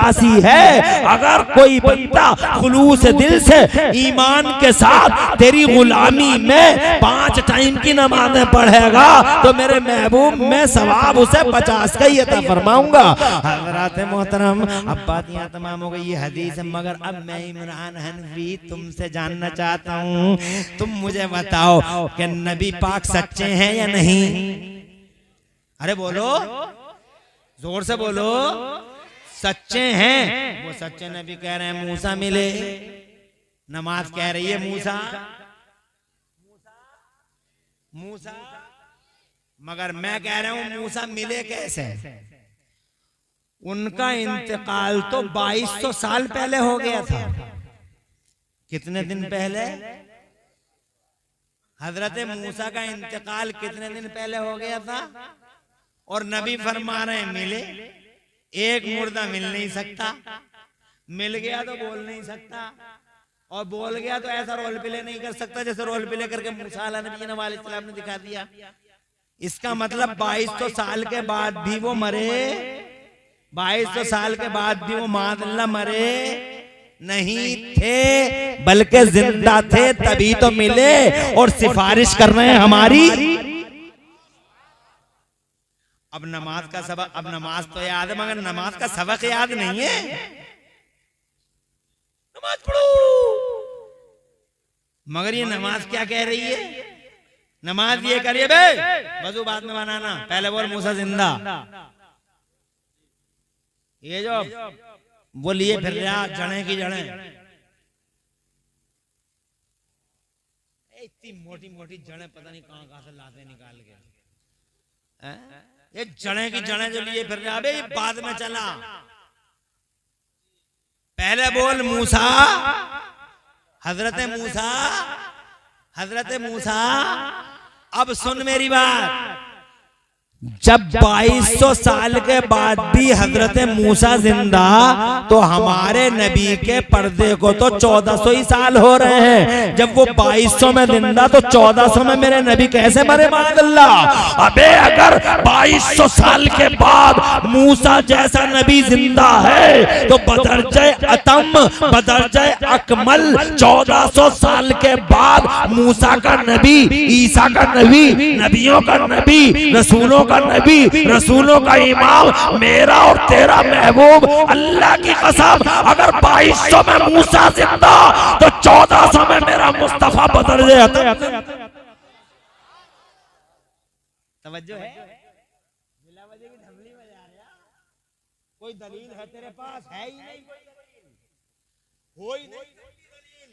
85 है। अगर कोई बंदा खुलूस दिल से ईमान के साथ तेरी गुलामी में 5 टाइम की नमाज़ें पढ़ेगा तो मेरे महबूब मैं सवाब उसे 50 का ही अता फरमाऊंगा। हज़रात मोहतरम, अब बात यहाँ तमाम हो गई, ये हदीस है। मगर अब मैं इमरान हनफी तुमसे जानना चाहता हूँ, तुम मुझे बताओ कि नबी पाक सच्चे हैं या नहीं? अरे बोलो, जोर से बोलो, सच्चे हैं? वो सच्चे नबी कह रहे हैं मूसा मिले, नमाज कह रही है मूसा मूसा, मगर मैं कह रहा हूं मूसा मिले कैसे? उनका इंतकाल तो 2200 साल पहले हो गया था। कितने दिन पहले? हजरत मूसा का इंतकाल कितने दिन पहले हो गया था? और नबी फरमा रहे हैं मिले। एक मुर्दा मिल नहीं सकता, मिल गया तो बोल नहीं सकता, और बोल गया तो ऐसा रोल प्ले नहीं कर सकता जैसे रोल प्ले करके मूसा अलैहिस्सलाम ने दिखा दिया। इसका मतलब 2200 साल के बाद भी वो मरे, 2200 साल के बाद भी वो मादल्ला मरे नहीं थे, बल्कि जिंदा थे, तभी तो मिले और सिफारिश कर रहे हैं हमारी। अब नमाज का सबक, अब नमाज तो याद है मगर नमाज का सबक याद नहीं है। नमाज पढ़ो, मगर ये नमाज क्या कह रही है? नमाज ये करिए बे, वजू बाद में बनाना, पहले बोल मूसा जिंदा। ये जो वो लिए फिर रहा जड़ें की जड़ें, इतनी मोटी मोटी जड़ें पता नहीं कहां कहां से लाते निकाल के, ये जड़ें की जड़ें जो लिए फिर रहा, अबे ये बाद में चला, पहले बोल मूसा, हजरत मूसा, हजरत मूसा। अब सुन मेरी बात, जब 2200 साल के बाद भी हजरत मूसा जिंदा, तो हमारे नबी के पर्दे को तो 1400 ही साल हो रहे हैं। जब वो 2200 में जिंदा तो 1400 में मेरे नबी कैसे मरे माअल्लाह? अबे अगर 2200 साल के बाद मूसा जैसा नबी जिंदा है तो बदरजे अतम, बदरजे अकमल 1400 साल के बाद मूसा का नबी, ईसा का नबी, नबियों का नबी, रसूलों का नबी, रसूलों का इमाम, मेरा और तेरा महबूब, अल्लाह की कसम, अगर 2200 में मूसा जिंदा तो 1400 में मेरा मुस्तफा बदल जाता। तवज्जो है? बिला वजह की धमली बजा रहा, कोई दलील है तेरे पास? है ही नहीं कोई दलील,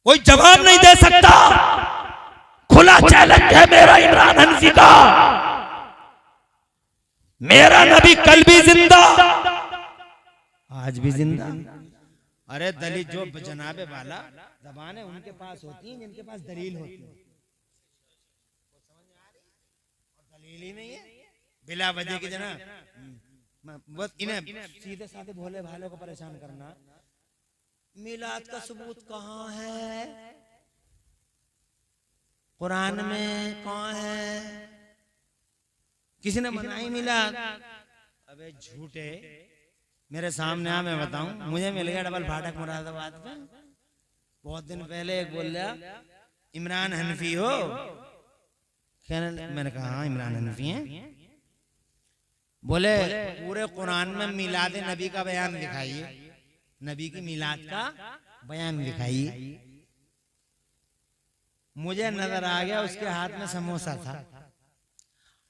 कोई जवाब नहीं दे सकता। खुला चैलेंज है मेरा इमरान हनफी का, मेरा नबी कल भी जिंदा, आज भी जिंदा। अरे दलील जो जनाबे वाला ज़बानें उनके पास होती हैं जिनके पास दलील होती है, दलील ही नहीं है, बिला वजह की जनाब बस इन्हें सीधे साधे भोले भालों को परेशान करना। मिलाद का सबूत कहाँ है? कुरान में कौन है? किसी ने मनाई मिलाद? अबे झूठे, मेरे सामने आ, मैं बताऊं, मुझे मिल गया डबल फाटक मुरादाबाद पे बहुत दिन पहले। एक बोल रहा इमरान हनफी हो? मैंने कहा हाँ इमरान हनफी हैं। बोले पूरे कुरान में मिलाद नबी का बयान दिखाइए, नबी की मिलाद का बयान दिखाइए। मुझे नजर आ गया उसके हाथ में समोसा था,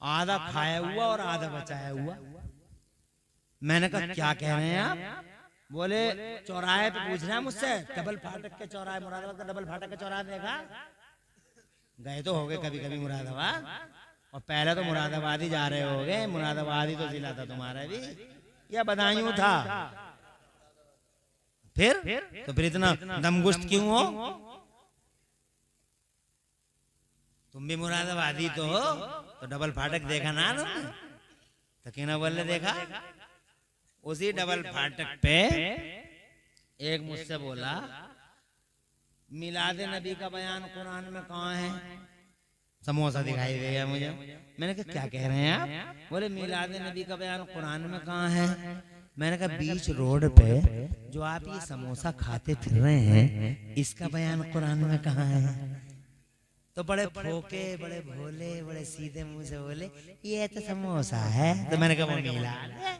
आधा खाया हुआ और आधा बचाया हुआ। मैंने कहा क्या कह रहे हैं आप? बोले चौराहे पे पूछ रहे हैं मुझसे, डबल फाटक के चौराहे, मुरादाबाद का डबल फाटक का चौराहा देखा? गए तो हो गए कभी कभी मुरादाबाद, और पहले तो मुरादाबाद ही जा रहे हो गए, मुरादाबाद ही तो जिला था तुम्हारा भी, या बदायूं था? फिर तो फिर इतना दमगुश्त क्यों हो? तुम भी मुरादाबादी तो हो, तो डबल फाटक देखा ना तुमने? तो क्यों ना बोले देखा? उसी डबल फाटक पे एक मुझसे बोला मिलाद नबी का बयान कुरान में कहाँ है? समोसा दिखाई दे गया मुझे। मैंने कहा क्या कह रहे हैं आप? बोले मिलाद नबी का बयान कुरान में कहाँ है? मैंने कहा बीच रोड पे जो आप ये समोसा खाते फिर रहे हैं इसका बयान कुरान में कहाँ है? तो बड़े फोके, बड़े भोले, बड़े सीधे मुंह से बोले ये तो समोसा है। तो मैंने कहा वो मिलाद है।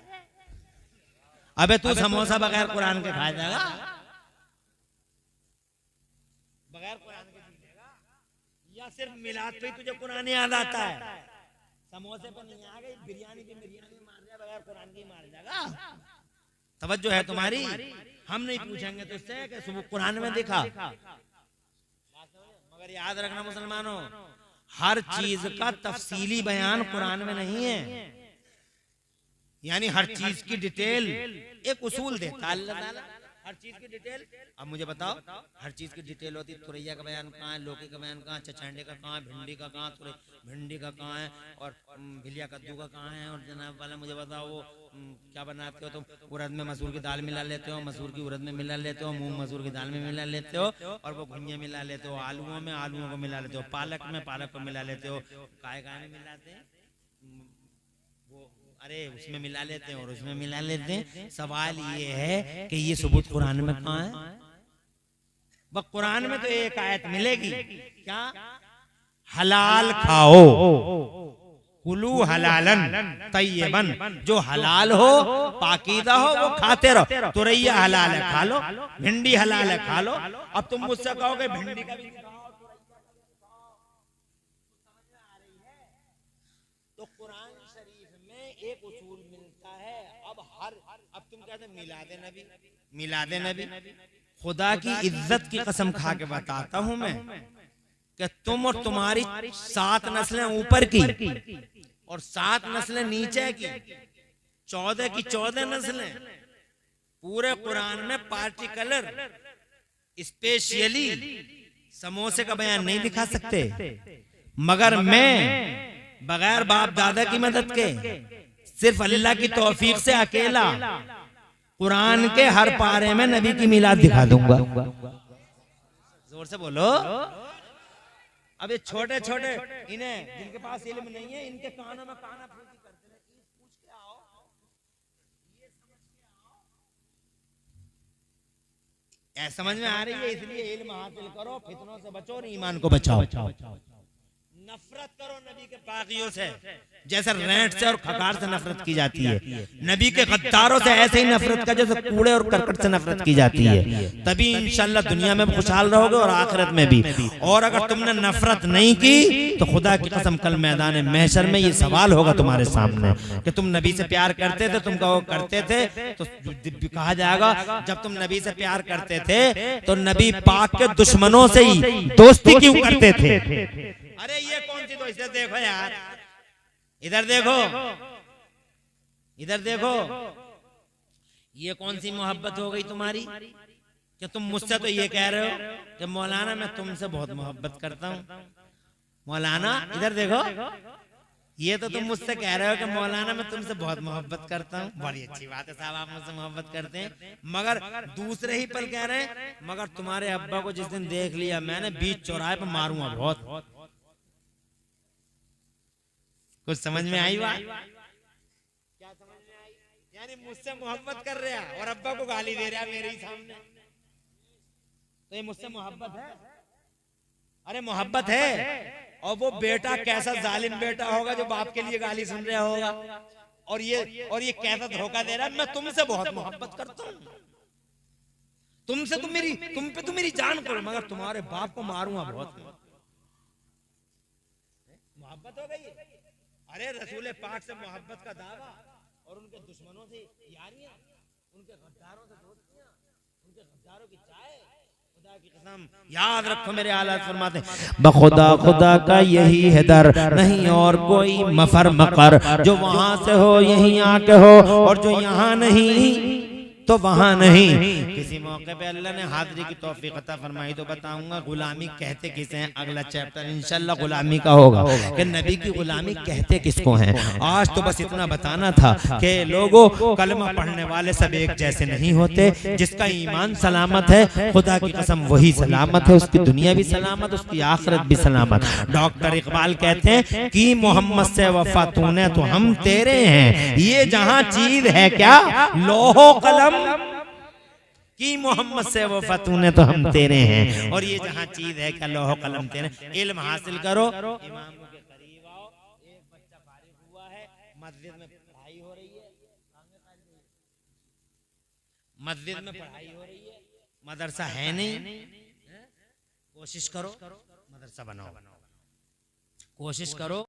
अबे तू समोसा बगैर कुरान के खा जाएगा? बगैर कुरान के जीएगा? या सिर्फ मिलाद पे ही तुझे कुरान याद आता है? समोसे पे नहीं आ गई, बिरयानी पे बिरयानी मार जाए, बगैर कुरान की मार जाएगा? तवज्जो है तुम्हारी? हम नहीं पूछेंगे तुझसे कि सुबह कुरान में देखा। मगर याद रखना मुसलमानों, हर चीज का तफसीली बयान कुरान में नहीं है। यानी हर चीज की डिटेल एक उसूल देता अल्लाह ताला, हर चीज की डिटेल। अब मुझे बताओ, हर चीज की डिटेल होती, तुरैया का बयान कहाँ है, लौकी का बयान कहाँ है, चचंडे का कहाँ है, भिंडी का कहाँ, भिंडी का कहाँ है, और भिलिया कद्दू का कहाँ है। और जनाब वाला मुझे बताओ वो क्या बनाते हो तुम? उड़द में मसूर की दाल मिला लेते हो, मसूर की उड़द में मिला लेते हो, मूंग मसूर की दाल में मिला लेते हो, और वो घुइयां मिला लेते हो, आलूओं में आलूओं को मिला लेते हो, पालक में पालक को मिला लेते हो, काय में मिलाते हैं, अरे उसमें मिला लेते हैं और उसमें मिला लेते हैं। सवाल ये है कि ये सबूत कुरान में कहाँ है? वह कुरान में तो एक आयत मिलेगी, क्या? हलाल खाओ, कुलू हलालन तय्यबन, जो हलाल हो पाकीदा हो वो खाते रहो। तुरैया हलाल है खा लो, भिंडी हलाल है खा लो। अब तुम मुझसे कहोगे भिंडी का भी एक उसूल मिलता है। अब तुम कहते मिलादे नबी, मिलादे नबी। खुदा की इज्जत की कसम खा के बताता हूं मैं कि तुम और तुम्हारी 7 नस्लें ऊपर की और 7 नस्लें नीचे की, 14 की 14 नस्लें पूरे कुरान में पार्टिकुलर स्पेशली समोसे का बयान नहीं दिखा सकते। मगर मैं बगैर बाप दादा की मदद के, सिर्फ अल्लाह की तौफीक से अकेला कुरान के हर पारे में नबी की मिलाद दिखा दूंगा। जोर से बोलो। अब ये छोटे छोटे इन्हें जिनके पास इल्म नहीं है, इनके कानों में काना फूंकी करते हैं, पूछ के आओ, ये समझ के आओ। समझ में आ रही है? इसलिए इल्म हासिल करो, फितनों से बचो और ईमान को बचाओ। नफरत करो नबी के पागियों से, जैसे रेंट से और खकार से नफरत की जाती है। नबी के गद्दारों से ऐसे ही नफरत का जैसे कूड़े और करकट से नफरत की जाती है। तभी इंशाल्लाह दुनिया में खुशहाल रहोगे और आखिरत में भी। और अगर तुमने नफरत नहीं की तो खुदा की कसम कल मैदान महशर में ये सवाल होगा तुम्हारे सामने कि तुम नबी से प्यार करते थे, तुम कहो करते थे, तो कहा जाएगा जब तुम नबी से प्यार करते थे तो नबी पाक के दुश्मनों से ही दोस्ती क्यों करते थे? अरे ये कौन सी दोस्ती? देखो यार, इधर देखो, इधर देखो, ये कौन सी मोहब्बत हो गई तुम्हारी कि तुम मुझसे तो ये कह रहे हो कि मौलाना मैं तुमसे बहुत मोहब्बत करता हूँ। मौलाना इधर देखो, ये तो तुम मुझसे कह रहे हो कि मौलाना मैं तुमसे बहुत मोहब्बत करता हूँ। बड़ी अच्छी बात है साहब, आप मुझसे मोहब्बत करते हैं। मगर दूसरे ही पल कह रहे हैं मगर तुम्हारे अब्बा को जिस दिन देख लिया मैंने बीच चौराहे पर मारूंगा बहुत। कुछ समझ में आई बात? क्या समझ में आई? यानी मुझसे मोहब्बत कर रहा और अब्बा को गाली दे रहा मेरे ही सामने, तो ये मुझसे मोहब्बत है? अरे मोहब्बत है। और वो बेटा कैसा जालिम बेटा होगा जो बाप के लिए गाली सुन रहा होगा, और ये कैसा धोखा दे रहा है। मैं तुमसे बहुत मोहब्बत करता हूँ, तुमसे तुम पे तो मेरी जान पड़े, मगर तुम्हारे बाप को मारूंगा बहुत। मोहब्बत हो गई। अरे रसूल पाक से मोहब्बत का दावा और उनके दुश्मनों से यारियां, उनके गद्दारों से दोस्तियां, उनके गद्दारों की चाय। खुदा की कसम याद रखो मेरे आला फरमाते बखुदा खुदा का यही है दर, नहीं और कोई मफर मकर। जो वहां से हो यहीं आके हो, और जो यहाँ नहीं तो वहां नहीं। किसी मौके पे अल्लाह ने हाजिरी की तौफीक अता फरमाई तो बताऊंगा गुलामी कहते किसे हैं। अगला चैप्टर इंशाल्लाह गुलामी का होगा कि नबी की गुलामी कहते किसको हैं। आज तो बस इतना बताना था कि लोगों, कलमा पढ़ने वाले सब एक जैसे नहीं होते। जिसका ईमान सलामत है खुदा की कसम वही सलामत है, उसकी दुनिया भी सलामत, उसकी आखिरत भी सलामत। डॉक्टर इकबाल कहते हैं कि मोहम्मद से वफा तूने तो हम तेरे हैं, ये जहां चीज है क्या लोहो कलम की मोहम्मद से वफा तूने तो हम तेरे हैं। और ये जहां चीज है क्या लोहो कलम तेरे। इल्म हासिल करो, इमाम के करीब आओ। एक बच्चा फारिग हुआ है, मस्जिद में पढ़ाई हो रही है, मस्जिद में पढ़ाई हो रही है, मदरसा है नहीं। कोशिश करो मदरसा बनाओ, कोशिश करो